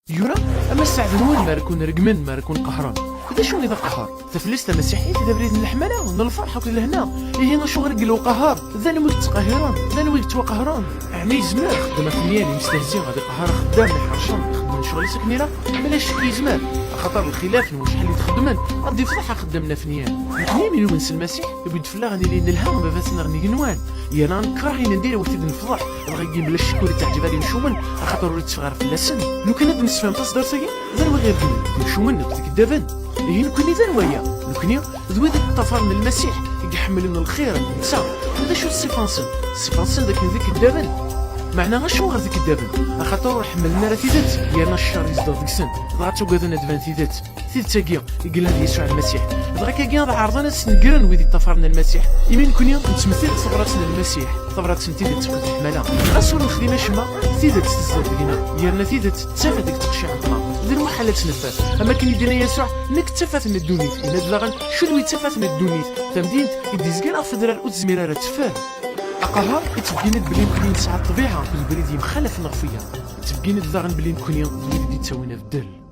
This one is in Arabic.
يورا اما السعد نوال ما ركون رقمن ما ركون قهران كدا شو إذا قهر تفلست مسيحي إذا بريد الحملة ون الفرحة كل هنا هنا شو غير قلو قهر ذا ويك تقهران ذا ويك توقهران يعني زمان خدمة فنياني مستهزئ غادي قهر خدام حرشان خدم شغل سكنيرة بلاش كي زمان خاطر الخلاف وشحال يتخدمن غادي فضحة خدامنا فنيان يعني من ونس المسيح يبي يدفلا غادي لين الهام ما فاسنا غني نوان يا انا نكره ندير وقت نفضح بغا كي بلا الشكور تعجب غادي نشومن خاطر وليت صغار في اللسن لو كان نسفهم تصدر ساكي ذا غير قلنا نشومن نقدك الدفن هي نكوني ذا نوايا نكوني ذوي ذاك الطفر من المسيح يحمل لنا الخير نسا هذا شو السيفانسن ذاك الدفن معنى غشو غير ذيك الدابن خاطر حملنا راه تيدات يانا الشر يزدر ديك السن دغا توقادنا دفان تيدات تاكيا يقول لها يسوع المسيح دغا كاكيا عرضنا سنقرن ويدي طفرنا المسيح يمين كونيا نتمثل صبراتنا المسيح صبراتنا تيدات تفوت الحماله رسول الخدمه شما تيدات تزداد دينا يانا تيدات تافا ديك تقشع الطما دير محالة تنفات اما كان يدينا يسوع انك تفات من الدونيت الا دلاغن شو اللي تفات من الدونيت تمدين يدي زكان افدرال وتزميره تفاه قهر تبقينا بلي نكوني نسعى الطبيعه في البريد مخالف الغفيه تبقينا دلاغن بلي نكوني وليدي تسوينا في الدل